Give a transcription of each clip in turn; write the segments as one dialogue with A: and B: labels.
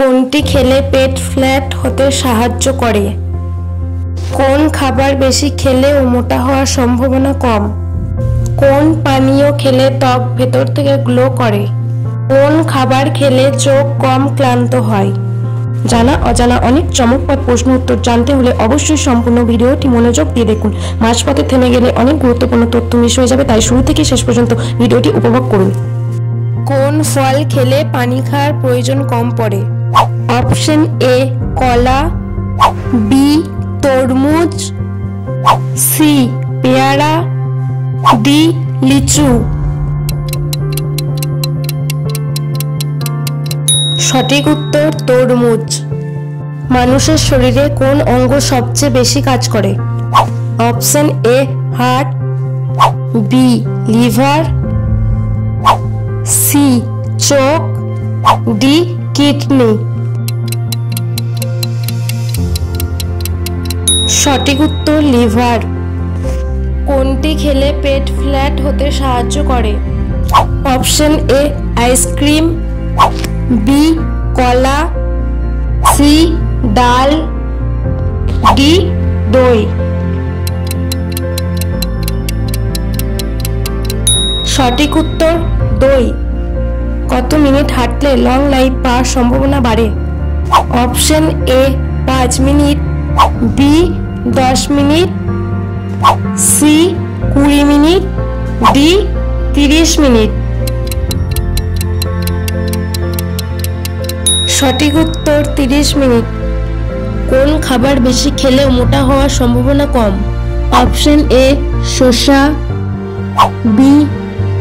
A: কোনটি খেলে পেট ফ্ল্যাট হতে সাহায্য করে? কোন খাবার বেশি খেলে মোটা হওয়ার সম্ভাবনা কম? কোন পানীয় খেলে ত্বক ভেতর থেকে গ্লো করে? কোন খাবার খেলে চোখ কম ক্লান্ত হয়? জানা অজানা অনেক চমকপ্রদ প্রশ্ন উত্তর জানতে হলে অবশ্যই সম্পূর্ণ ভিডিওটি মনোযোগ দিয়ে দেখুন। মাঝপথে থেমে গেলে অনেক গুরুত্বপূর্ণ তথ্য মিস হয়ে যাবে, তাই শুরু থেকে শেষ পর্যন্ত ভিডিওটি উপভোগ করুন। কোন ফল খেলে পানি খাওয়ার প্রয়োজন কম পড়ে? অপশন এ কলা, বি তরমুজ, সি পেয়ারা, ডি লিচু। সঠিক উত্তর তরমুজ। মানুষের শরীরে কোন অঙ্গ সবচেয়ে বেশি কাজ করে? Option A heart, B liver, C চোখ, ডি কিডনি। সঠিক উত্তর লিভার। কোনটি খেলে পেট ফ্ল্যাট হতে সাহায্য করে? অপশন এ আইসক্রিম, বি কলা, সি ডাল, ডি দই। সঠিক উত্তর দই। কত মিনিট হাঁটলে লং লাইফ পাওয়ার সম্ভাবনা বাড়ে? Option A 5 minute, B 10 minute, C 20 minute, D 30 minute. সঠিক উত্তর 30 মিনিট। কোন খাবার বেশি খেলে মোটা হওয়ার সম্ভাবনা কম? অপশন এ শসা, বি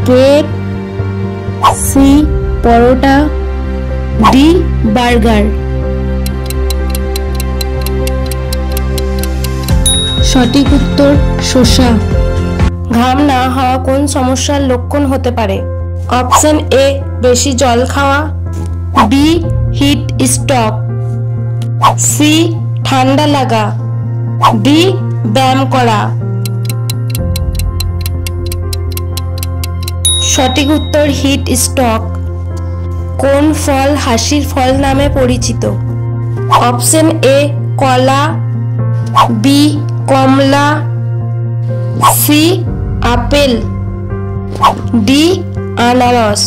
A: কেক, সি পরোটা, ডি বার্গার। সঠিক উত্তর শসা। ঘাম না হওয়া কোন সমস্যার লক্ষণ হতে পারে? অপশন এ বেশি জল খাওয়া, বি হিট স্ট্রোক, সি ঠান্ডা লাগা, ডি ব্যায়াম করা। সঠিক উত্তর হিট স্ট্রোক। কোন ফল হাসির ফল নামে পরিচিত? অপশন এ কলা, বি কমলা, সি আপেল, ডি আনারস।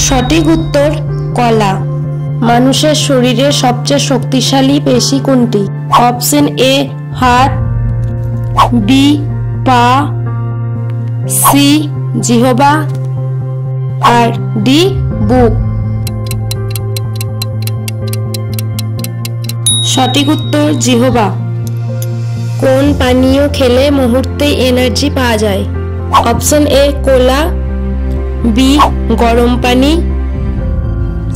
A: সঠিক উত্তর কলা। মানুষের শরীরে সবচেয়ে শক্তিশালী পেশি কোনটি? অপশন এ হাত, বি পা, সি জিহ্বা, আর ডি বুক। সঠিক উত্তর জিহ্বা। কোন পানীয় খেলে মুহূর্তেই এনার্জি পাওয়া যায়? অপশন এ কোলা, বি গরম পানি,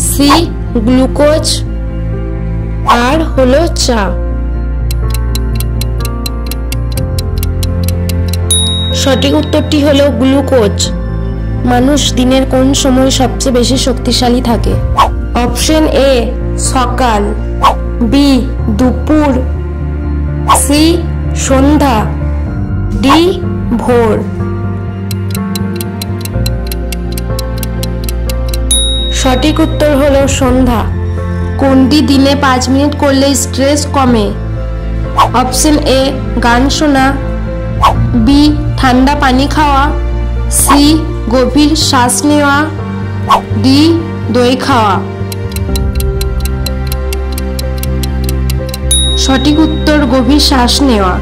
A: সি গ্লুকোজ, আর হলো চা। সঠিক উত্তরটি হলো গ্লুকোজ। মানুষ দিনের কোন সময় সবচেয়ে বেশি শক্তিশালী থাকে? অপশন এ সকাল, বি দুপুর, সি সন্ধ্যা, ডি ভোর। সঠিক উত্তর হলো সন্ধ্যা। কোনটি দিনে 5 মিনিট করলে স্ট্রেস কমে? অপশন এ গান শোনা, বি ঠান্ডা পানি খাওয়া, সি গভীর শ্বাস নেওয়া, ডি দই খাওয়া। সঠিক উত্তর গভীর শ্বাস নেওয়া।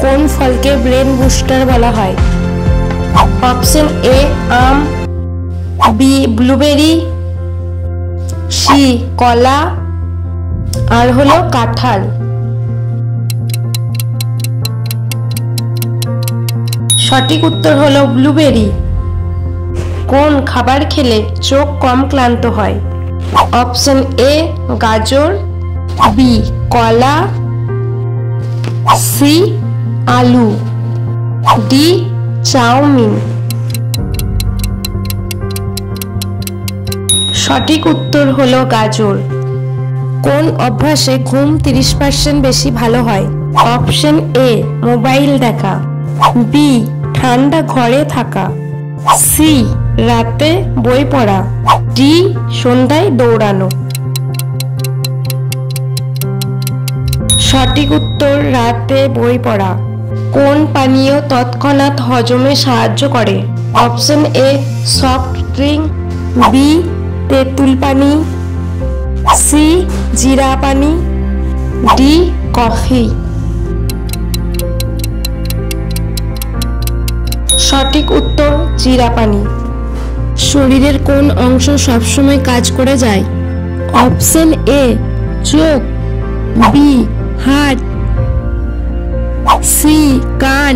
A: কোন ফলকে ব্রেন বুস্টার বলা হয়? অপশন এ আম, বি ব্লুবেরি, সি কলা, আর হলো কাঁঠাল। সঠিক উত্তর হলো ব্লুবেরি। কোন খাবার খেলে চোখ কম ক্লান্ত হয়? অপশন এ গাজর, বি কলা, সি আলু, ডি চাউমিন। সঠিক উত্তর হলো গাজর। কোন অভ্যাসে ঘুম 30% বেশি ভালো হয়? অপশন এ মোবাইল দেখা, বি ঠান্ডা ঘরে থাকা, সি রাতে বই পড়া। ডি সন্ধ্যায় দৌড়ানো। সঠিক উত্তর রাতে বই পড়া। কোন পানীয় তৎক্ষণাৎ হজমে সাহায্য করে? Option A soft drink, B তেঁতুল পানি, সি জিরা পানি, ডি কফি। সঠিক উত্তর জিরা পানি। শরীরের কোন অংশ সবসময় কাজ করে যায়? অপশন এ চোখ, বি হাত, সি কান,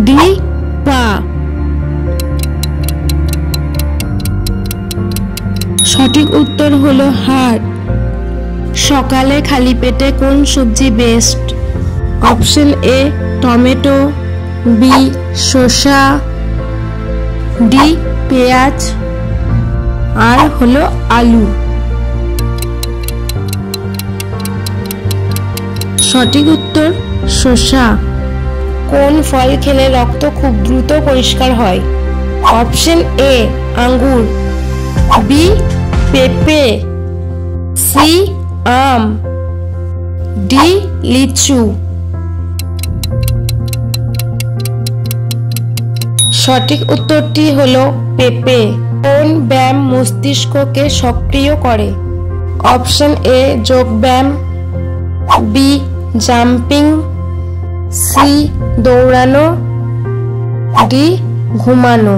A: ডি পা। সঠিক উত্তর হলো হাত। সকালে খালি পেটে কোন সবজি best? Option A tomato, B শসা, ডি পেঁয়াজ, আর হলো আলু। সঠিক উত্তর শসা। কোন ফল খেলে রক্ত খুব দ্রুত পরিষ্কার হয়? অপশন এ আঙ্গুর, বি পেঁপে, সি আম, ডি লিচু। সঠিক উত্তরটি হলো পেঁপে। কোন ব্যায়াম মস্তিষ্ককে সক্রিয় করে? অপশন এ যোগ ব্যায়াম, বি জাম্পিং, সি দৌড়ানো, ডি ঘুমানো।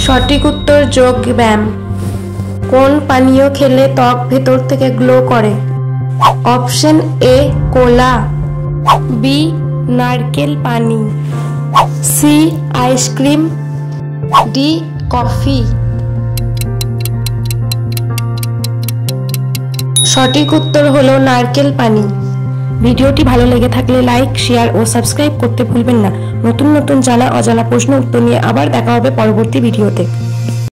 A: সঠিক উত্তর যোগ ব্যায়াম। কোন পানীয় খেলে ত্বক ভেতর থেকে গ্লো করে? অপশন এ কোলা, বি নারকেল পানি, সি আইসক্রিম, ডি কফি। সঠিক উত্তর হলো নারকেল পানি। ভিডিওটি ভালো লেগে থাকলে লাইক, শেয়ার ও সাবস্ক্রাইব করতে ভুলবেন না। নতুন নতুন জানা অজানা প্রশ্ন উত্তর নিয়ে আবার দেখা হবে পরবর্তী ভিডিওতে।